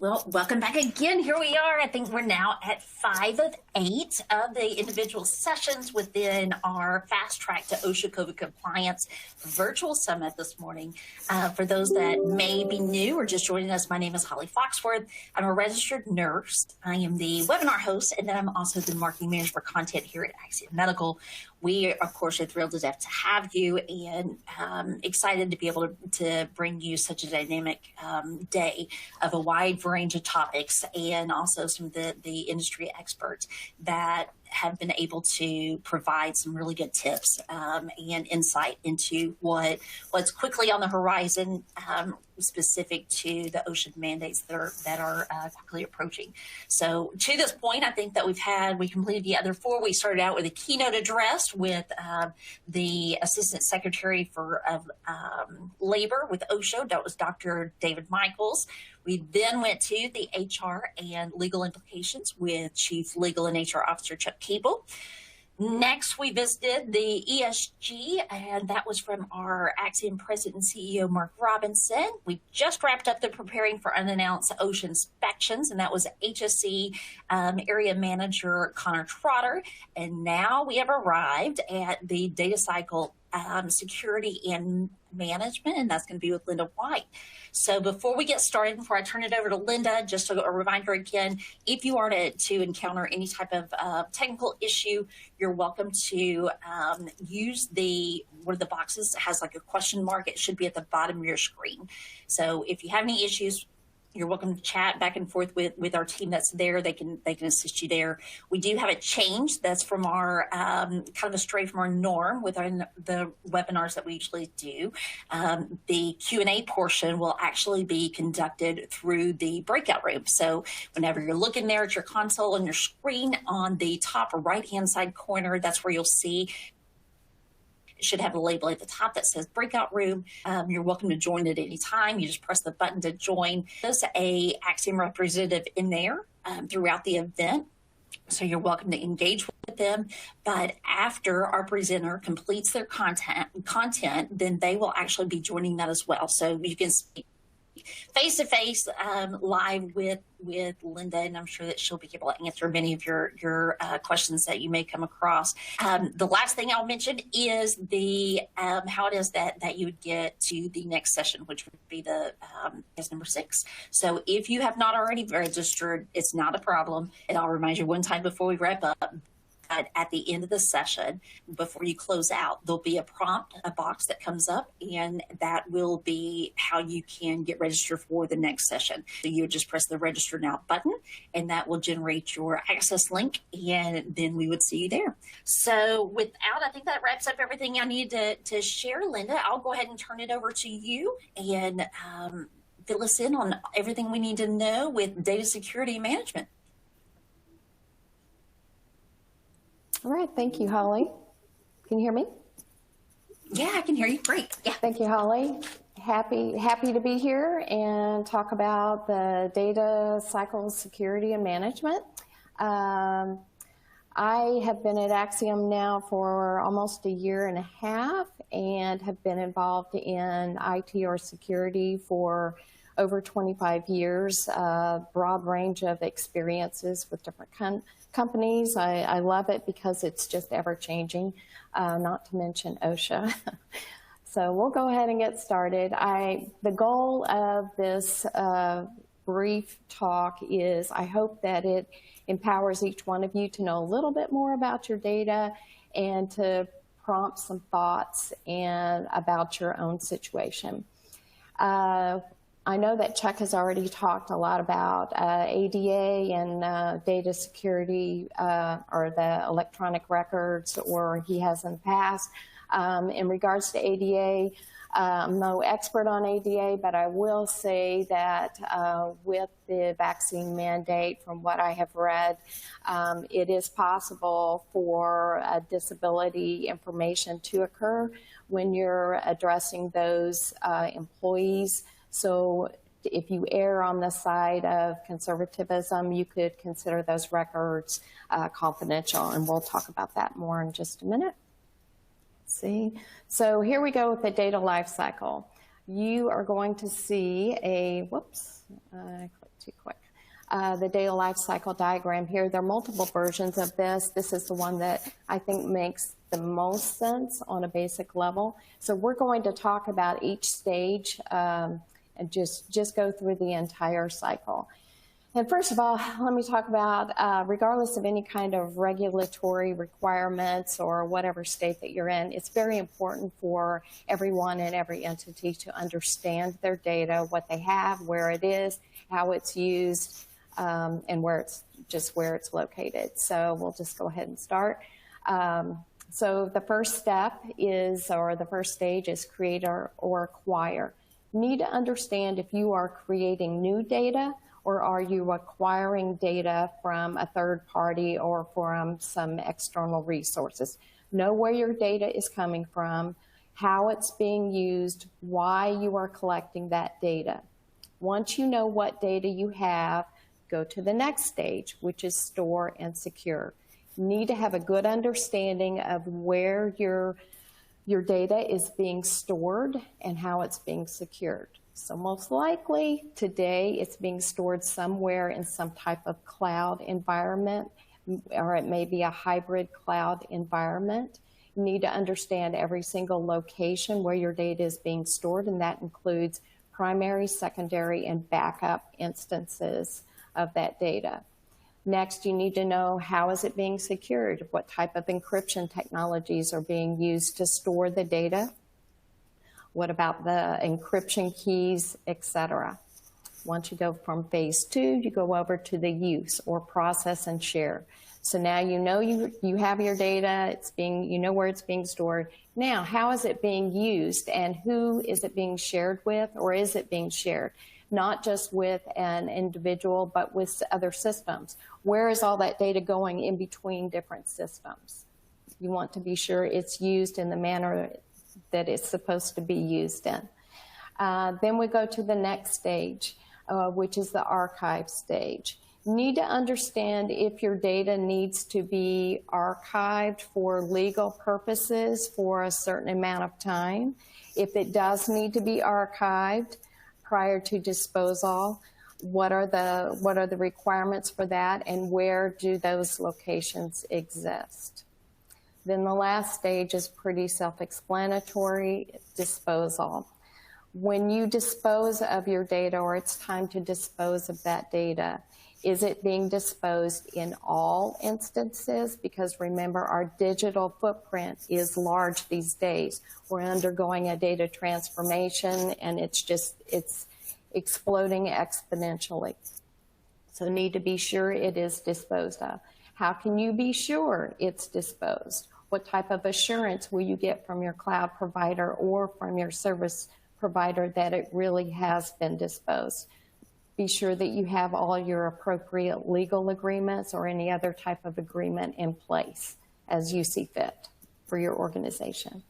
Well, welcome back again. Here we are. I think we're now at 5 of 8 of the individual sessions within our Fast Track to OSHA COVID Compliance virtual summit this morning. For those that may be new or just joining us, my name is Holly Foxworth. I'm a registered nurse. I am the webinar host, and then I'm also the marketing manager for content here at Axiom Medical. We, of course, are thrilled to death to have you and excited to be able to bring you such a dynamic day of a wide range of topics, and also some of the industry experts that have been able to provide some really good tips and insight into what's quickly on the horizon, specific to the OSHA mandates that are quickly approaching. So to this point, I think that we completed the other 4. We started out with a keynote address with the Assistant Secretary of Labor with OSHA. That was Dr. David Michaels. We then went to the HR and legal implications with Chief Legal and HR Officer Chuck Cable. Next, we visited the ESG, and that was from our Axiom President and CEO, Mark Robinson. We just wrapped up the preparing for unannounced OSHA inspections, and that was HSE Area Manager Connor Trotter. And now we have arrived at the data cycle security and management, and that's going to be with Linda White. So before we get started, before I turn it over to Linda, just a reminder again, if you are to encounter any type of technical issue, you're welcome to use one of the boxes that has like a question mark. It should be at the bottom of your screen. So if you have any issues, you're welcome to chat back and forth with our team that's there. They can assist you there. We do have a change that's from our kind of a stray from our norm with the webinars that we usually do. The Q&A portion will actually be conducted through the breakout room. So whenever you're looking there at your console on your screen, on the top right-hand side corner, that's where you'll see should have a label at the top that says Breakout Room. You're welcome to join at any time. You just press the button to join. There's a Axiom representative in there throughout the event, so you're welcome to engage with them. But after our presenter completes their content, then they will actually be joining that as well. So you can speak face-to-face live with Linda, and I'm sure that she'll be able to answer many of your questions that you may come across. The last thing I'll mention is how it is that you would get to the next session, which would be the number 6. So if you have not already registered, it's not a problem. And I'll remind you one time before we wrap up, at the end of the session, before you close out, there'll be a prompt, a box that comes up, and that will be how you can get registered for the next session. So you would just press the register now button, and that will generate your access link, and then we would see you there. So I think that wraps up everything I need to share. Linda, I'll go ahead and turn it over to you and fill us in on everything we need to know with data security management. All right, thank you, Holly. Can you hear me? Yeah, I can hear you. Great. Yeah. Thank you, Holly. Happy to be here and talk about the data cycle security and management. I have been at Axiom now for almost 1.5 years and have been involved in IT or security for over 25 years, a broad range of experiences with different companies. I love it because it's just ever-changing, not to mention OSHA. So we'll go ahead and get started. The goal of this brief talk is I hope that it empowers each one of you to know a little bit more about your data and to prompt some thoughts about your own situation. I know that Chuck has already talked a lot about ADA and data security or the electronic records, or he has in the past. In regards to ADA, I'm no expert on ADA, but I will say that with the vaccine mandate, from what I have read, it is possible for disability information to occur when you're addressing those employees. So if you err on the side of conservatism, you could consider those records confidential, and we'll talk about that more in just a minute. Let's see. So here we go with the data lifecycle. You are going to see a, I clicked too quick. The data lifecycle diagram here. There are multiple versions of this. This is the one that I think makes the most sense on a basic level. So we're going to talk about each stage and just go through the entire cycle. And first of all, let me talk about, regardless of any kind of regulatory requirements or whatever state that you're in, it's very important for everyone and every entity to understand their data, what they have, where it is, how it's used, and where it's located. So we'll just go ahead and start. So the first step is, or the first stage is create or acquire. You need to understand if you are creating new data or are you acquiring data from a third party or from some external resources. Know where your data is coming from, how it's being used, why you are collecting that data. Once you know what data you have, go to the next stage, which is store and secure. You need to have a good understanding of where your data is being stored and how it's being secured. So most likely today it's being stored somewhere in some type of cloud environment, or it may be a hybrid cloud environment. You need to understand every single location where your data is being stored, and that includes primary, secondary, and backup instances of that data. Next, you need to know how is it being secured, what type of encryption technologies are being used to store the data, what about the encryption keys, etc. Once you go from phase 2, you go over to the use or process and share. So now you know you have your data, you know where it's being stored. Now, how is it being used and who is it being shared with, or is it being shared? Not just with an individual, but with other systems. Where is all that data going in between different systems? You want to be sure it's used in the manner that it's supposed to be used in. Then we go to the next stage, which is the archive stage. You need to understand if your data needs to be archived for legal purposes for a certain amount of time. If it does need to be archived prior to disposal, what are the requirements for that, and where do those locations exist? Then the last stage is pretty self-explanatory, disposal. When you dispose of your data, or it's time to dispose of that data, is it being disposed in all instances? Because remember, our digital footprint is large these days. We're undergoing a data transformation, and it's exploding exponentially. So need to be sure it is disposed of. How can you be sure it's disposed? What type of assurance will you get from your cloud provider or from your service provider that it really has been disposed? Be sure that you have all your appropriate legal agreements or any other type of agreement in place as you see fit for your organization.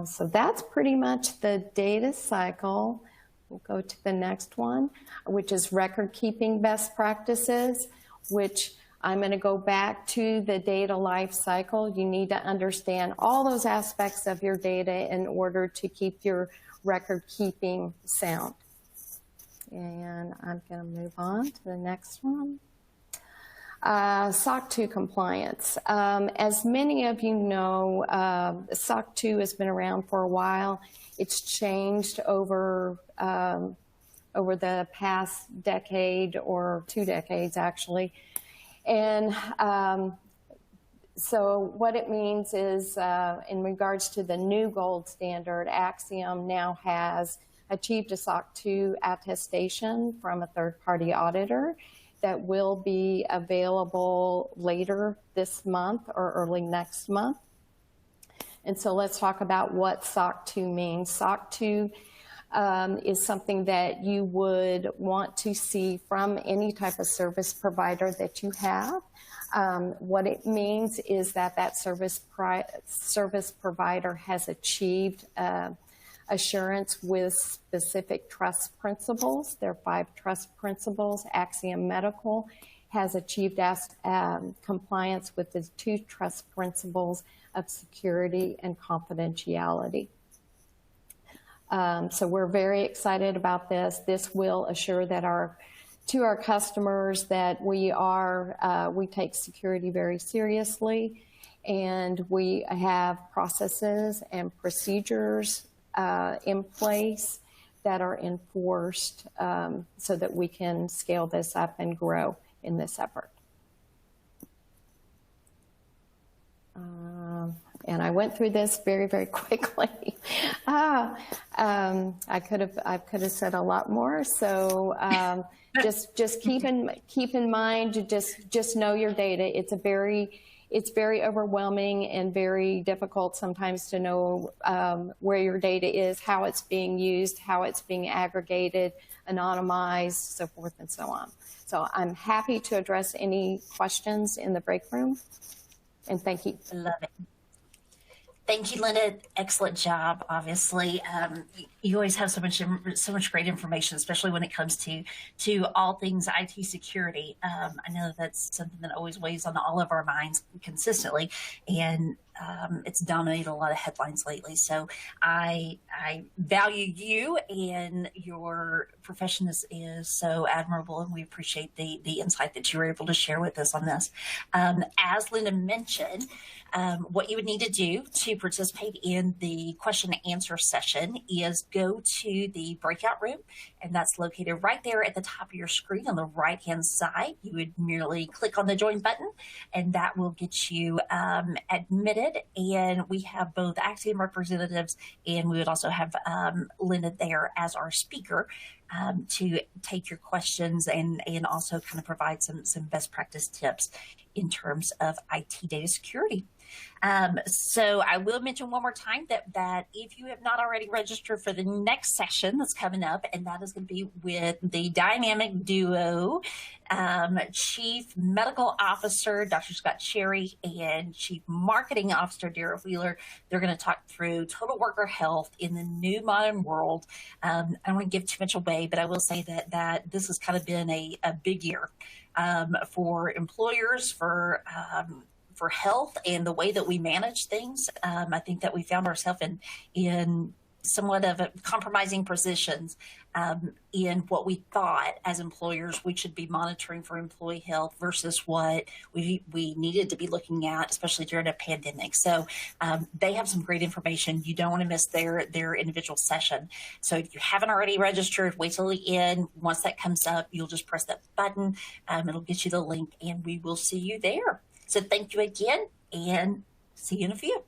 So that's pretty much the data cycle. We'll go to the next one, which is record keeping best practices, which I'm going to go back to the data life cycle. You need to understand all those aspects of your data in order to keep your record keeping sound. And I'm going to move on to the next one. SOC 2 compliance. As many of you know, SOC 2 has been around for a while. It's changed over the past decade or 2 decades, actually. And so what it means is, in regards to the new gold standard, Axiom now has achieved a SOC 2 attestation from a third-party auditor that will be available later this month or early next month. And so let's talk about what SOC 2 means. SOC 2 is something that you would want to see from any type of service provider that you have. What it means is that service provider has achieved assurance with specific trust principles. There are 5 trust principles. Axiom Medical has achieved compliance with the 2 trust principles of security and confidentiality. So we're very excited about this. This will assure that to our customers that we take security very seriously, and we have processes and procedures in place that are enforced so that we can scale this up and grow in this effort. And I went through this very, very quickly. I could have said a lot more. So just keep in mind, just know your data. It's very overwhelming and very difficult sometimes to know where your data is, how it's being used, how it's being aggregated, anonymized, so forth and so on. So I'm happy to address any questions in the break room. And thank you. I love it. Thank you, Linda. Excellent job. Obviously, you always have so much great information, especially when it comes to all things IT security. I know that's something that always weighs on all of our minds consistently, and it's dominated a lot of headlines lately. So I value you, and your profession is so admirable, and we appreciate the insight that you were able to share with us on this. As Linda mentioned, what you would need to do to participate in the question and answer session is go to the breakout room, and that's located right there at the top of your screen on the right hand side. You would merely click on the join button, and that will get you admitted. And we have both Axiom representatives, and we would also have Linda there as our speaker to take your questions and also kind of provide some best practice tips in terms of IT data security. So I will mention one more time that if you have not already registered for the next session that's coming up, and that is going to be with the dynamic duo, Chief Medical Officer, Dr. Scott Cherry, and Chief Marketing Officer, Dara Wheeler. They're going to talk through total worker health in the new modern world. I don't want to give too much away, but I will say that this has kind of been a big year for employers, for health and the way that we manage things. I think that we found ourselves in somewhat of a compromising positions in what we thought as employers we should be monitoring for employee health versus what we needed to be looking at, especially during a pandemic. So they have some great information. You don't want to miss their individual session. So if you haven't already registered, wait till the end. Once that comes up, you'll just press that button. It'll get you the link, and we will see you there. So thank you again, and see you in a few.